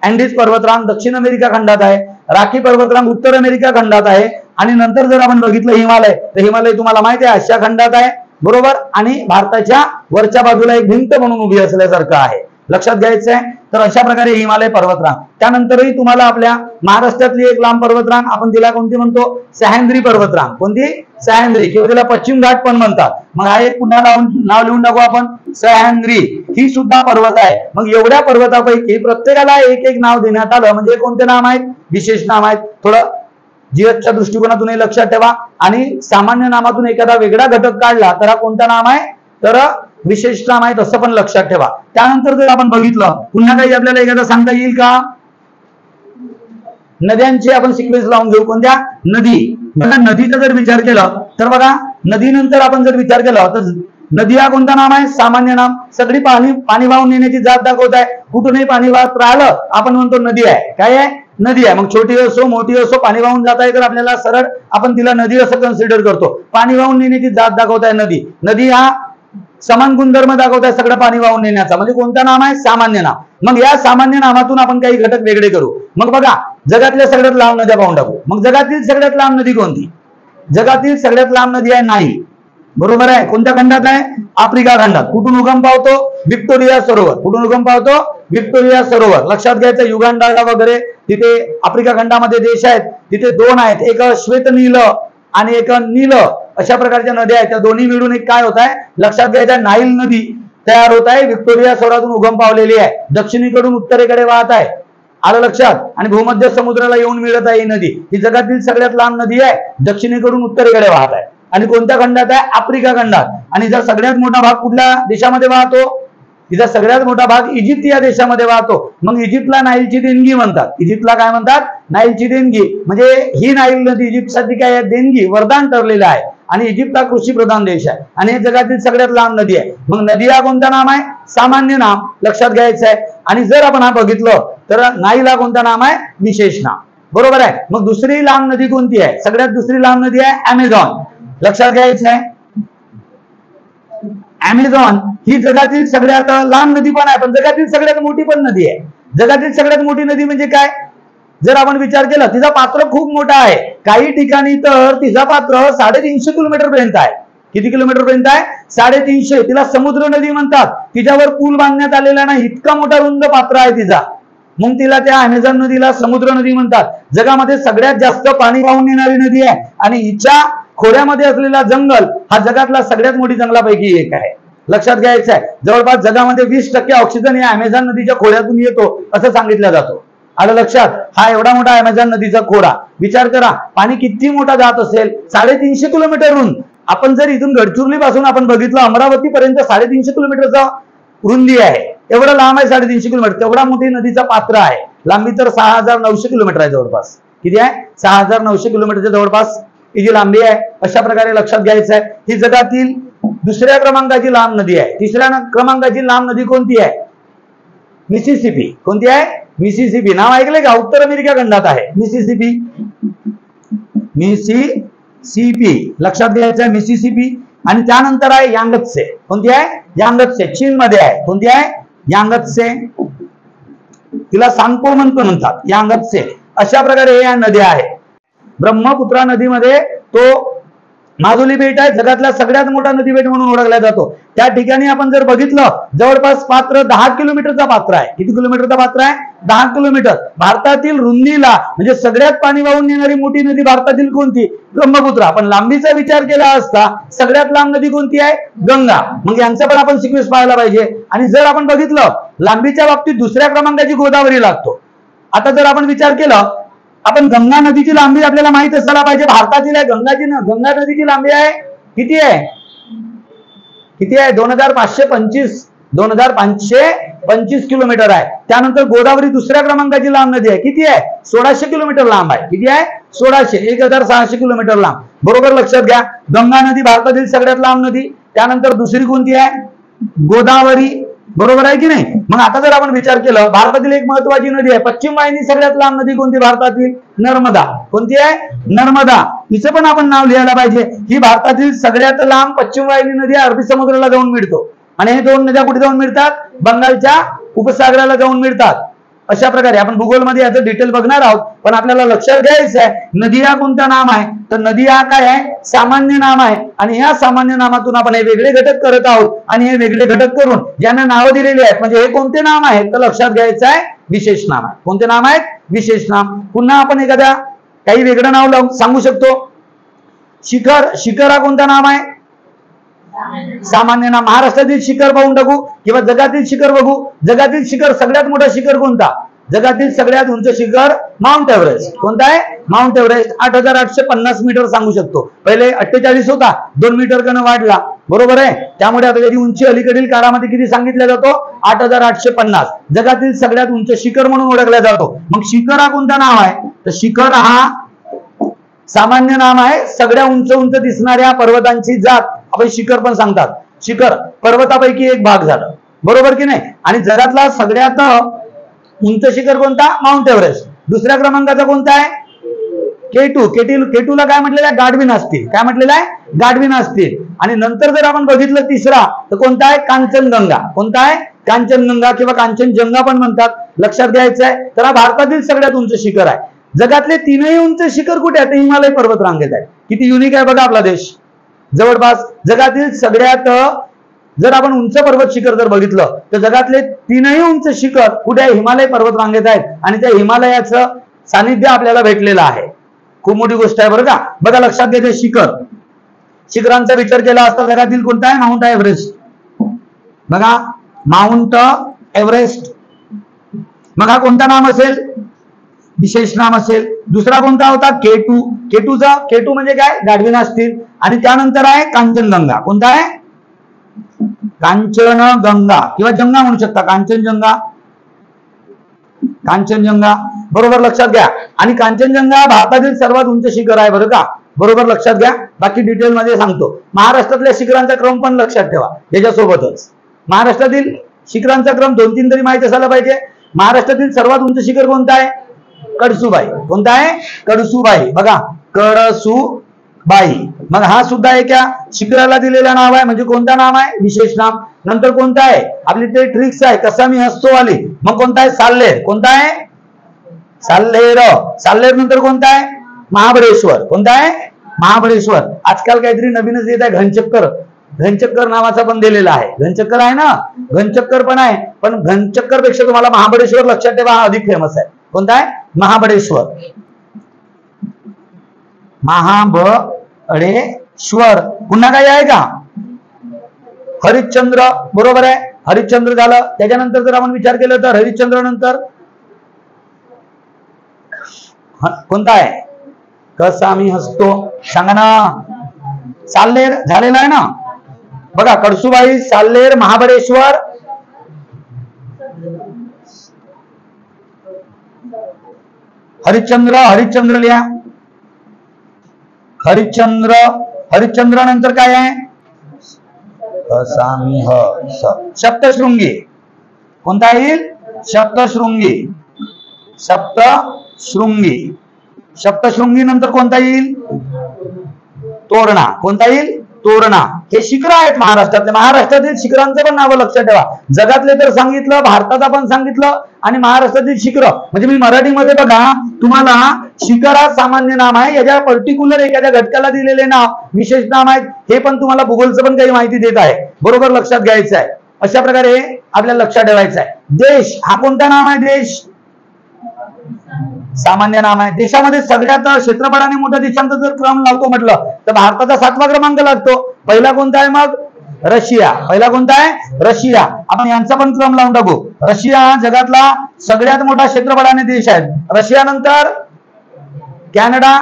अँडीज पर्वतरांग दक्षिण अमेरिका खंडात आहे. राखी पर्वतरांग उत्तर अमेरिका खंडात आहे. आणि नंतर जर आपण बघितलं हिमालय तर हिमालय तुम्हाला माहिती आहे आशिया खंडात आहे. बरोबर. आणि भारताच्या वरच्या बाजूला एक भिंत म्हणून उभी असल्यासारखं आहे. लक्षात घ्यायचं आहे. तर अशा प्रकारे हिमालय पर्वतरांग. त्यानंतरही तुम्हाला आपल्या महाराष्ट्रातली एक लांब पर्वतरांग आपण तिला कोणती म्हणतो? सह्याद्री पर्वतरांग. कोणती? सह्याद्री. किंवा तिला पश्चिम घाट पण म्हणतात. मग हा एक पुन्हा नाव लिहून टाकू आपण. सह्याद्री ही सुद्धा पर्वत आहे. मग एवढ्या पर्वतापैकी प्रत्येकाला एक एक नाव देण्यात आलं. म्हणजे कोणते नाम आहेत? विशेष नाम आहेत. थोडं जीएसच्या दृष्टिकोनातून हे लक्षात ठेवा. आणि सामान्य नामातून एखादा वेगळा घटक काढला तर हा कोणता नाम आहे? तर विशेष नाम आहेत असं पण लक्षात ठेवा. त्यानंतर जर आपण बघितलं पुन्हा काही आपल्याला एखादा सांगता येईल का? नद्यांची आपण सिक्वेन्स लावून घेऊ. कोणत्या? नदी. बघा नदीचा जर विचार केला तर बघा नदीनंतर आपण जर विचार केला तर नदी हा कोणता नाम आहे? सामान्य नाम. सगळी पाणी वाहून नेण्याची जात दाखवत आहे. कुठूनही पाणी वाहत राहिलं आपण म्हणतो नदी आहे. काय आहे? नदी आहे. मग छोटी असो मोठी असो पाणी वाहून जात आहे तर आपल्याला सरळ आपण तिला नदी असं कन्सिडर करतो. पाणी वाहून नेण्याची जात दाखवत आहे नदी. नदी हा समान गुणधर्म दाखवत आहे सगळं पाणी वाहून नेण्याचा, म्हणजे कोणतं नाम आहे? सामान्य नाम. मग या सामान्य नामातून आपण काही घटक वेगळे करू. मग बघा, जगातल्या सगळ्यात लांब नद्या पाहून टाकू. मग जगातील सगळ्यात लांब नदी कोणती? जगातील सगळ्यात लांब नदी आहे नाईल. बरोबर आहे. कोणत्या खंडात आहे? आफ्रिका खंडात. कुठून उगम पावतो? व्हिक्टोरिया सरोवर. कुठून उगम पावतो? व्हिक्टोरिया सरोवर. लक्षात घ्यायचं, युगांडा वगैरे तिथे आफ्रिका खंडामध्ये देश आहेत, तिथे दोन आहेत, एक श्वेत नील आणि एक नील, अशा प्रकारच्या नद्या आहेत. त्या दोन्ही मिळून एक काय होत आहे? लक्षात घ्यायचं, नाईल नदी तयार होत आहे. व्हिक्टोरिया सरोवरातून उगम पावलेली आहे, दक्षिणेकडून उत्तरेकडे वाहत आहे. आलं लक्षात? आणि भूमध्य समुद्राला येऊन मिळत आहे ही नदी. ही जगातील सगळ्यात लांब नदी आहे, दक्षिणेकडून उत्तरेकडे वाहत आहे. आणि कोणत्या खंडात आहे? आफ्रिका खंडात. आणि जर सगळ्यात मोठा भाग कुठल्या देशामध्ये वाहतो? तिचा सगळ्यात मोठा भाग इजिप्त या देशामध्ये वाहतो. मग इजिप्तला नाईलची देणगी म्हणतात. इजिप्तला काय म्हणतात? नाईलची देणगी. म्हणजे ही नाईल नदी इजिप्तसाठी काय आहे? देणगी, वरदान ठरलेलं आहे. आणि इजिप्त हा कृषी प्रधान देश आहे आणि हे जगातील सगळ्यात लांब नदी आहे. मग नदी हा कोणता नाम आहे? सामान्य नाम. लक्षात घ्यायचं आहे. आणि जर आपण हा बघितलं तर नाईल हा कोणता नाम आहे? विशेष नाम. बरोबर आहे. मग दुसरी लांब नदी कोणती आहे? सगळ्यात दुसरी लांब नदी आहे अमेझॉन. लक्षात घ्यायचं आहे, अमेझॉन ही जगातील सगळ्यात लांब नदी पण आहे, पण जगातील सगळ्यात मोठी पण नदी आहे. जगातील सगळ्यात मोठी नदी म्हणजे काय? जर आपण विचार केला, तिचा पात्र खूप मोठा आहे. काही ठिकाणी तर तिचा पात्र 350 किलोमीटर पर्यंत आहे. किती किलोमीटर पर्यंत आहे? 350. तिला समुद्र नदी म्हणतात. तिच्यावर पूल बांधण्यात आलेला नाही, इतका मोठा रुंद पात्र आहे तिचा. मग तिला, त्या अमेझॉन नदीला समुद्र नदी म्हणतात. जगामध्ये सगळ्यात जास्त पाणी वाहून नेणारी नदी आहे आणि हिच्या खोऱ्यामध्ये असलेला जंगल हा जगातला सगळ्यात मोठी जंगलापैकी एक आहे. लक्षात घ्यायचं आहे. जवळपास जगामध्ये 20% ऑक्सिजन या अमेझॉन नदीच्या खोऱ्यातून येतो असं सांगितलं जातो. आलं लक्षात? हा एवढा मोठा अमेझॉन नदीचा खोरा. विचार करा, पाणी किती मोठा जात असेल? 350 किलोमीटरहून. आपण जर इथून गडचिरोली पासून आपण बघितलं अमरावती पर्यंत 350 किलोमीटरचा रुंदी आहे. एवढं लांब आहे 350 किलोमीटर. तेवढा मोठी नदीचा पात्र आहे. लांबी तर 6900 किलोमीटर आहे जवळपास. किती आहे? 6900 किलोमीटरच्या जवळपास ही जी लांबी आहे. अशा प्रकारे लक्षात घ्यायचं आहे. ही जगातील दुसऱ्या क्रमांकाची लांब नदी आहे. तिसऱ्या क्रमांकाची लांब नदी कोणती आहे? मिसिसिपी. कोणती आहे? मिसिसिपी. नाव ऐकलंय का? उत्तर अमेरिका खंडात आहे मिसिसिपी. मिसिसिपी लक्षात घ्यायचं आहे, मिसिसिपी. आणि त्यानंतर आहे यांगत्से. कोणती आहे? यांगत्से. चीन मध्ये आहे. कोणती आहे? यांगत्से. तिला सांगपो म्हणतात, यांगत्से. अशा प्रकारे या नद्या आहेत. ब्रह्मपुत्रा नदीमध्ये तो माजुली बेट आहे, जगातला सगळ्यात मोठा नदी बेट म्हणून ओळखला जातो. त्या ठिकाणी आपण जर बघितलं, जवळपास पात्र 10 किलोमीटरचा पात्र आहे. किती किलोमीटरचा पात्र आहे? 10 किलोमीटर. भारतातील रुंदीला म्हणजे सगळ्यात पाणी वाहून नेणारी मोठी नदी भारतातील कोणती? ब्रह्मपुत्रा. पण लांबीचा विचार केला असता सगळ्यात लांब नदी कोणती आहे? गंगा. मग यांचा पण आपण सिक्वेन्स पाहायला पाहिजे. आणि जर आपण बघितलं, लांबीच्या बाबतीत दुसऱ्या क्रमांकाची गोदावरी लागतो. आता जर आपण विचार केला, आपण गंगा नदीची लांबी आपल्याला माहित असायला पाहिजे. भारतातील आहे गंगा नदीची लांबी आहे किती आहे? किती आहे? 2525 किलोमीटर आहे. त्यानंतर गोदावरी दुसऱ्या क्रमांकाची लांब नदी आहे. किती आहे? 1600 किलोमीटर लांब आहे. किती आहे? 1600. 1600 किलोमीटर लांब. बरोबर लक्षात घ्या. गंगा नदी भारतातील सगळ्यात लांब नदी. त्यानंतर दुसरी कोणती आहे? गोदावरी. बरोबर आहे की नाही? मग आता जर आपण विचार केला, भारतातील एक महत्वाची नदी आहे, पश्चिम वाहिनी सगळ्यात लांब नदी कोणती भारतातील? नर्मदा. कोणती आहे? नर्मदा. हिचं पण आपण नाव लिहायला पाहिजे. ही भारतातील सगळ्यात लांब पश्चिम वाहिनी नदी अरबी समुद्राला जाऊन मिळतो. आणि हे दोन नद्या कुठे जाऊन मिळतात? बंगालच्या उपसागराला जाऊन मिळतात. अशा प्रकारे आपण भूगोलमध्ये याचं डिटेल बघणार आहोत. पण आपल्याला लक्षात घ्यायचं आहे, नदी हा कोणता नाम आहे? तर नदी हा काय आहे? सामान्य नाम आहे. आणि या सामान्य नामातून आपण हे वेगळे घटक करत आहोत. आणि हे वेगळे घटक करून ज्यांना नावं दिलेली आहेत, म्हणजे हे कोणते नाम आहेत? तर लक्षात घ्यायचं आहे, विशेष नाम आहे. कोणते नाम आहेत? विशेष नाम. पुन्हा आपण एखाद्या काही वेगळं नाव सांगू शकतो. शिखर. शिखर हा कोणता नाम आहे? सामान्य नाम. महाराष्ट्रातील शिखर पाहून टाकू किंवा जगातील शिखर बघू. जगातील शिखर, सगळ्यात मोठा शिखर कोणता? जगातील सगळ्यात उंच शिखर माउंट एव्हरेस्ट. कोणता आहे? Mount Everest. 8850 मीटर सांगू शकतो. पहिले 48 होता, 2 मीटर कन वाढला. बरोबर आहे. त्यामुळे आता त्याची उंची अलीकडील काळामध्ये किती सांगितला जातो? 8850. जगातील सगळ्यात उंच शिखर म्हणून ओळखला जातो. मग शिखर हा कोणता नाव आहे? तर शिखर हा सामान्य नाम आहे. सगळ्या उंच उंच दिसणाऱ्या पर्वतांची जात आपण शिखर पण सांगतात. शिखर पर्वतापैकी एक भाग झाला. बरोबर की नाही? आणि जगातला सगळ्यात उंच शिखर कोणता? Mount Everest. दुसऱ्या क्रमांकाचा कोणता आहे? केटू. केटूला काय म्हटलेलं आहे? गाढवीन असतील. काय म्हटलेलं आहे? गाढवीन असतील. आणि नंतर जर आपण बघितलं तिसरा तर कोणता आहे? कांचनगंगा. कोणता आहे? कांचनगंगा किंवा कांचनजंगा पण म्हणतात. लक्षात घ्यायचं आहे. तर हा भारतातील सगळ्यात उंच शिखर आहे. जगातले तीनही उंच शिखर कुठे आहेत? हिमालय पर्वत रांगेत आहे. किती युनिक आहे बघा आपला देश. जवळपास जगातील सगळ्यात जर आपण उंच पर्वत शिखर जर बघितलं तर जगातले तीनही उंच शिखर कुठे आहे? हिमालय पर्वत रांगेत आहेत आणि त्या हिमालयाचं सानिध्य आपल्याला भेटलेलं आहे. खूप मोठी गोष्ट आहे बरं का. बघा लक्षात घ्यायचं, शिखरांचा विचार केला असता जगातील कोणता आहे? Mount Everest. बघा माउंट एव्हरेस्ट. मग हा कोणता नाम असेल? विशेष नाम असेल. दुसरा कोणता होता? केटू. केटू म्हणजे काय? गाढवीन असतील. आणि त्यानंतर आहे कांचनगंगा. कोणता आहे? कांचनगंगा किंवा जंगा म्हणू शकता. कांचनजंगा बरोबर लक्षात घ्या. आणि कांचनजंगा भारतातील सर्वात उंच शिखर आहे बरं का. बरोबर लक्षात घ्या. बाकी डिटेल मध्ये सांगतो. महाराष्ट्रातल्या शिखरांचा क्रम पण लक्षात ठेवा. याच्यासोबतच महाराष्ट्रातील शिखरांचा क्रम 2-3 तरी माहिती असायला पाहिजे. महाराष्ट्रातील सर्वात उंच शिखर कोणतं आहे? कळसुबाई. कोणता आहे? कळसुबाई. बघा कळसुबाई. मग हा सुद्धा एका शिखराला दिलेला नाव आहे. म्हणजे कोणता नाम आहे? विशेष नाम. नंतर कोणता आहे? आपली ते ट्रिक्स आहे कसा मी हसतो वाली. मग कोणता आहे? साल्हेर. कोणता आहे? साल्हेर. साल्हेर नंतर कोणता आहे? महाबळेश्वर. कोणता आहे? महाबळेश्वर. आजकाल काहीतरी नवीनच येत आहे, घनचक्कर. घनचक्कर नावाचा पण दिलेला आहे. घनचक्कर आहे ना, घनचक्कर पण आहे. पण घनचक्कर पेक्षा तुम्हाला महाबळेश्वर लक्षात ठेवा, हा अधिक फेमस आहे. कोणता आहे? महाबळेश्वर. महाबळेश्वर. पुन्हा काही आहे का? हरिश्चंद्र. बरोबर आहे, हरिश्चंद्र झालं. त्याच्यानंतर जर आपण विचार केला तर हरिश्चंद्र नंतर कोणता आहे? कसा मी हसतो. सांगा ना. साल्हेर झालेला आहे ना. बघा कळसुबाई, साल्हेर, महाबळेश्वर, हरिश्चंद्र. हरिश्चंद्र लिहा. हरिश्चंद्र नंतर काय आहे? सप्तशृंगी. कोणता येईल? सप्तशृंगी. सप्तशृंगी नंतर कोणता येईल? तोरणा. कोणता येईल? तोरणा. हे शिखर आहेत महाराष्ट्रातले. महाराष्ट्रातील शिखरांचे पण नावं लक्षात ठेवा. जगातले तर सांगितलं, भारताचा पण सांगितलं आणि महाराष्ट्रातील शिखर म्हणजे मी मराठीमध्ये बघा तुम्हाला शिखर हा सामान्य नाम आहे. याच्या पर्टिक्युलर एखाद्या घटकाला दिलेले नाव विशेष नाम आहेत. हे पण तुम्हाला भूगोलचं पण काही माहिती देत आहे. बरोबर लक्षात घ्यायचं आहे. अशा प्रकारे आपल्याला लक्षात ठेवायचं आहे. देश हा कोणता नाम आहे? देश सामान्य नाम आहे. देशामध्ये सगळ्यात क्षेत्रफळाने मोठ्या देशांचा जर क्रम लावतो म्हटलं तर भारताचा 7वा क्रमांक लागतो. पहिला कोणता आहे? मग रशिया. पहिला कोणता आहे? रशिया. आपण यांचा पण क्रम लावून टाकू. रशिया हा जगातला सगळ्यात मोठा क्षेत्रफळाने देश आहे. रशिया नंतर कॅनडा.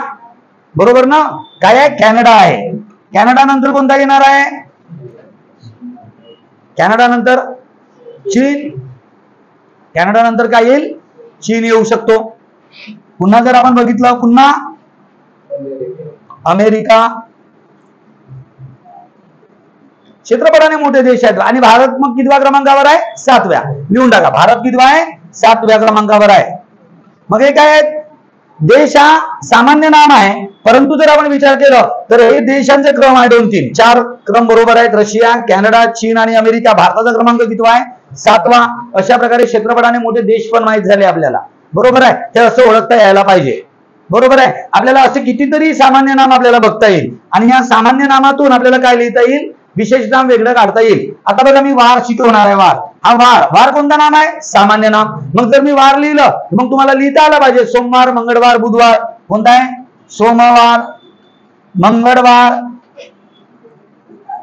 बरोबर ना. काय आहे? कॅनडा आहे. कॅनडा नंतर कोणता येणार आहे? कॅनडा नंतर चीन. कॅनडा नंतर काय येईल? चीन येऊ शकतो. पुन्हा जर आपण बघितलं, पुन्हा अमेरिका. क्षेत्रफळाने मोठे देश आहेत. आणि भारत मग कितव्या क्रमांकावर आहे? 7व्या. लिहून टाका. भारत कितवा आहे? 7व्या क्रमांकावर आहे. मग हे काय आहेत? देश हा सामान्य नाम आहे. परंतु जर आपण विचार केला तर हे देशांचे क्रम आहे 2, 3, 4 क्रम बरोबर आहेत. रशिया, कॅनडा, चीन आणि अमेरिका. भारताचा क्रमांक कितवा आहे? 7वा. अशा प्रकारे क्षेत्रफळाने मोठे देश पण माहित झाले आपल्याला. बरोबर आहे. ते असं ओळखता यायला पाहिजे. बरोबर आहे. आपल्याला असे कितीतरी सामान्य नाम आपल्याला बघता येईल आणि या सामान्य नामातून आपल्याला काय लिहिता येईल? विशेष नाम वेगळं काढता येईल. आता बघा मी वार शिकवणार आहे. वार हा वार कोणता नाम आहे? सामान्य नाम. मग जर मी वार लिहिलं मग तुम्हाला लिहिता आलं पाहिजे सोमवार, मंगळवार, बुधवार. कोणता आहे? सोमवार, मंगळवार.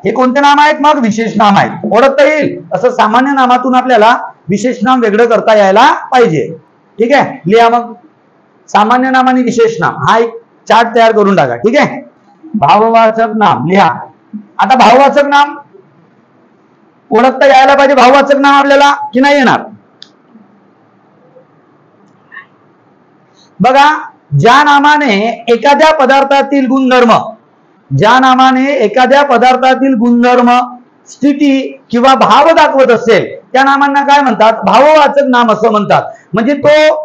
हे कोणते नाम आहेत? मग विशेष नाम आहेत. ओळखता येईल असं सामान्य नामातून आपल्याला विशेष नाम वेगळं करता यायला पाहिजे. ठीक आहे. लिहा मग सामान्य नाम आणि विशेष नाम हा एक चार्ट तयार करून टाका. ठीक आहे. भाववाचक नाम लिहा. आता भाववाचक नाम ओळखता यायला पाहिजे. भाववाचक नाम आपल्याला की नाही येणार? बघा ज्या नामाने एखाद्या पदार्थातील गुणधर्म, ज्या नामाने एखाद्या पदार्थातील गुणधर्म, स्थिती किंवा भाव दाखवत असेल त्या नामांना काय म्हणतात? भाववाचक नाम असं म्हणतात. म्हणजे तो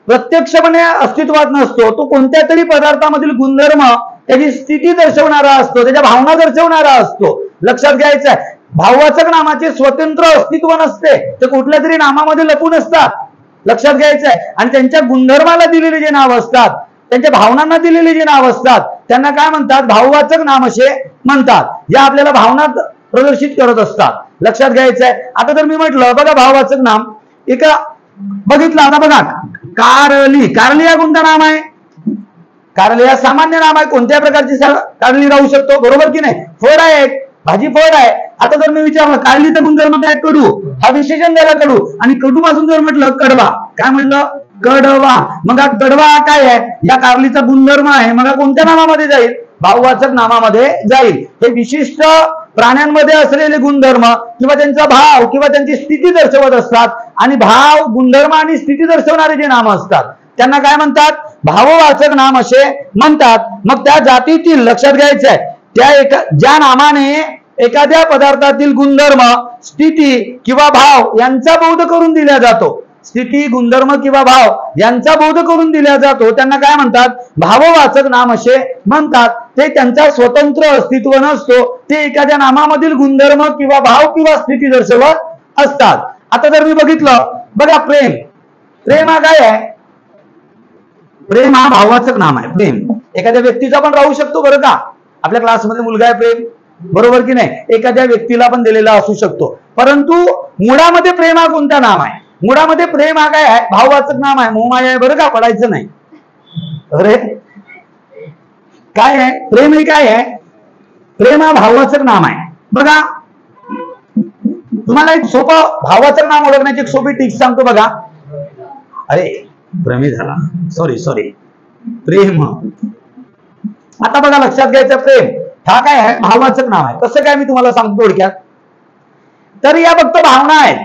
प्रत्यक्षपणे अस्तित्वात नसतो, तो कोणत्या तरी पदार्थामधील गुणधर्म त्याची स्थिती दर्शवणारा असतो, त्याच्या भावना दर्शवणारा असतो. लक्षात घ्यायचं आहे, भाववाचक नामाचे स्वतंत्र अस्तित्व नसते, ते कुठल्या तरी नामामध्ये लपून असतात. लक्षात घ्यायचं आहे. आणि त्यांच्या गुणधर्माला दिलेले जे नाव असतात, त्यांच्या भावनांना दिलेले जे नाव असतात, त्यांना काय म्हणतात? भाववाचक नाम असे म्हणतात. या आपल्याला भावना प्रदर्शित करत असतात. लक्षात घ्यायचं आहे. आता जर मी म्हटलं बघा भाववाचक नाम एका बघितलं, आता बघा कारली, कारली हा कोणतं नाम आहे? कारली हा सामान्य नाम आहे, कोणत्या प्रकारची कारली राहू शकतो, बरोबर की नाही? फळ आहे, भाजी फळ आहे. आता जर मी विचारलं कारलीचा गुणधर्म काय? कडू, हा विशेषण द्यायला कडू. आणि कडू पासून जर म्हटलं कडवा, काय म्हटलं? कडवा. मग हा कडवा काय आहे? या कारलीचा गुणधर्म आहे, मग कोणत्या नामामध्ये जाईल? भाववाचक नामामध्ये जाईल. हे विशिष्ट प्राण्यांमध्ये असलेले गुणधर्म किंवा त्यांचा भाव किंवा त्यांची स्थिती दर्शवत असतात. आणि भाव, गुणधर्म आणि स्थिती दर्शवणारे जे नाम असतात त्यांना काय म्हणतात? भाववाचक नाम असे म्हणतात. मग त्या जातीतील, लक्षात घ्यायचं आहे, त्या ज्या नामाने एखाद्या पदार्थातील गुणधर्म, स्थिती किंवा भाव यांचा बोध करून दिला जातो, स्थिती, गुणधर्म किंवा भाव यांचा बोध करून दिला जातो, त्यांना काय म्हणतात? भाववाचक नाम असे म्हणतात. ते त्यांचा स्वतंत्र अस्तित्व नसतो, ते एखाद्या नामामधील गुणधर्म किंवा भाव किंवा स्थिती दर्शवत असतात. आता जर मी बघितलं बघा प्रेम, प्रेम हा काय आहे? प्रेम हा भाववाचक नाम आहे. प्रेम एखाद्या व्यक्तीचा पण राहू शकतो, बरं का? आपल्या क्लासमध्ये मुलगा आहे प्रेम, बरोबर की नाही? एखाद्या व्यक्तीला पण दिलेला असू शकतो. परंतु मुळामध्ये प्रेम हा कोणता नाम आहे? मुळामध्ये प्रेम हा काय आहे? भाववाचक नाम आहे, मोहमाया आहे, बरं का? पडायचं नाही. अरे काय आहे प्रेम? हे काय आहे? प्रेम हा भाववाचक नाम आहे. बघा तुम्हाला एक सोपं भाववाचक नाम ओळखण्याची एक सोपी टिक सांगतो बघा. अरे भ्रमी झाला, सॉरी प्रेम. आता बघा लक्षात घ्यायचं, प्रेम हा काय आहे? भाववाचक नाम आहे. कसं काय? मी तुम्हाला सांगतो थोडक्यात. तर या फक्त भावना आहेत.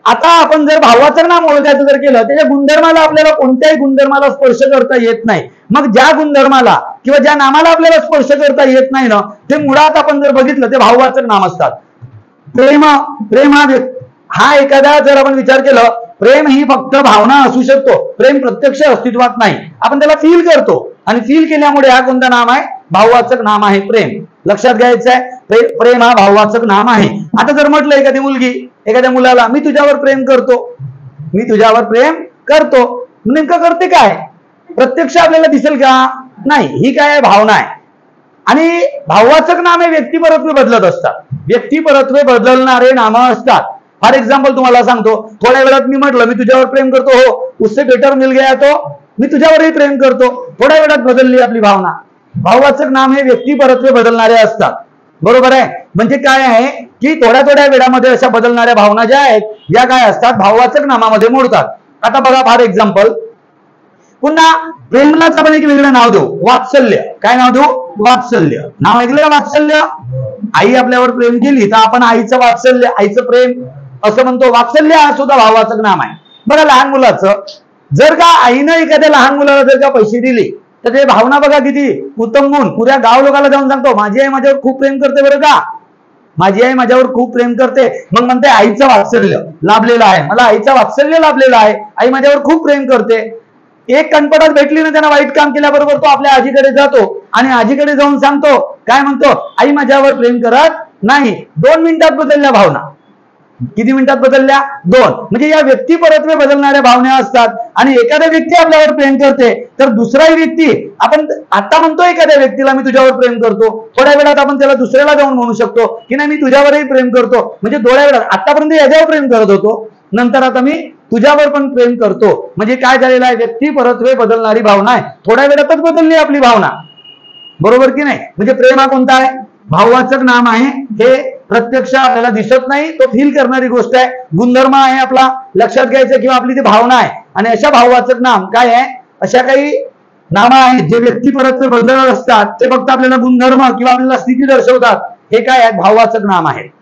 आता आपण जर भाववाचक नाम ओळखायचं जर केलं, त्याच्या गुणधर्माला आपल्याला कोणत्याही गुणधर्माला स्पर्श करता येत नाही. मग ज्या गुणधर्माला किंवा ज्या नामाला आपल्याला स्पर्श करता येत नाही ना, ते मुळात आपण जर बघितलं ते भाववाचक नाम असतात. प्रेम, प्रेम हा एखादा, जर आपण विचार केलं, प्रेम ही फक्त भावना असू शकतो, प्रेम प्रत्यक्ष अस्तित्वात नाही. आपण त्याला फील करतो आणि फील केल्यामुळे हा कोणता नाम आहे? भाववाचक नाम आहे प्रेम. लक्षात घ्यायचं आहे, प्रेम हा भाववाचक नाम आहे. आता जर म्हटलं एखादी मुलगी एखाद्या मुलाला मी तुझ्यावर प्रेम करतो, मी तुझ्यावर प्रेम करतो, नेमकं करते काय? प्रत्यक्ष आपल्याला दिसेल का? नाही. ही काय आहे? भावना आहे. आणि भाववाचक नामे व्यक्तिपरत्वे बदलत असतात, व्यक्तिपरत्वे बदलणारे नाम असतात. फॉर एक्झाम्पल तुम्हाला सांगतो, थोड्या वेळात मी म्हटलं मी तुझ्यावर प्रेम करतो, हो उससे बेटर मिल गया तो मी तुझ्यावरही प्रेम करतो, थोड्या वेळात बदलली आपली भावना. भाववाचक नाम हे व्यक्तिपरत्वे बदलणारे असतात, बरोबर आहे? म्हणजे काय आहे की थोड्या वेळामध्ये अशा बदलणाऱ्या भावना ज्या आहेत या काय असतात? भाववाचक नामामध्ये मोडतात. आता बघा फॉर एक्झाम्पल, पुन्हा प्रेमलाच आपण एक वेगळं नाव देऊ, वात्सल्य. काय नाव देऊ? वात्सल्य. नाव ऐकलं का? वात्सल्य. आई आपल्यावर प्रेम केली तर आपण आईचं वात्सल्य, आईचं प्रेम असं म्हणतो. वात्सल्य हा सुद्धा भाववाचक नाम आहे. बघा लहान मुलाचं, जर का आईनं एखाद्या लहान मुलाला जर का पैसे दिले तर ते भावना बघा किती उत्तम गुण. पुऱ्या गाव लोकांना जाऊन सांगतो माझी आई माझ्यावर खूप प्रेम करते, बरं का? माझी आई माझ्यावर खूप प्रेम करते. मग म्हणते आईचं वात्सल्य लाभलेलं आहे, मला आईचं वात्सल्य लाभलेलं आहे, आई माझ्यावर खूप प्रेम करते. एक कणपटात भेटली ना, त्यांना वाईट काम केल्याबरोबर तो आपल्या आजीकडे जातो आणि आजीकडे जाऊन सांगतो, काय म्हणतो? आई माझ्यावर प्रेम करत नाही. 2 मिनिटात बदलल्या भावना. किती मिनिटात बदलल्या? 2. म्हणजे या व्यक्तिपरत्वे बदलणाऱ्या भावना असतात. आणि एखाद्या व्यक्ती आपल्यावर प्रेम करते तर दुसरा व्यक्ती, आपण आता म्हणतो एखाद्या व्यक्तीला मी तुझ्यावर प्रेम करतो, थोड्या वेळात आपण त्याला दुसऱ्याला जाऊन म्हणू शकतो की नाही मी तुझ्यावरही प्रेम करतो. म्हणजे थोड्या वेळात, आतापर्यंत याच्यावर प्रेम करत होतो, नंतर आता मी तुझ्यावर पण प्रेम करतो. म्हणजे काय झालेलं आहे? व्यक्तिपरत्वे बदलणारी भावना आहे. थोड्या वेळातच बदलली आपली भावना, बरोबर की नाही? म्हणजे प्रेम हा कोणता आहे? भाववाचक नाम आहे. हे प्रत्यक्ष आपल्याला दिसत नाही, तो फील करणारी गोष्ट आहे, गुणधर्म आहे आपला, लक्षात घ्यायचं, किंवा आपली ती भावना आहे. आणि अशा भाववाचक नाम काय आहे? अशा काही नाम आहेत जे व्यक्तिपरत्वे बदलत असतात, ते फक्त आपल्याला गुणधर्म किंवा आपल्याला स्थिती दर्शवतात. हे काय आहेत? भाववाचक नाम आहेत.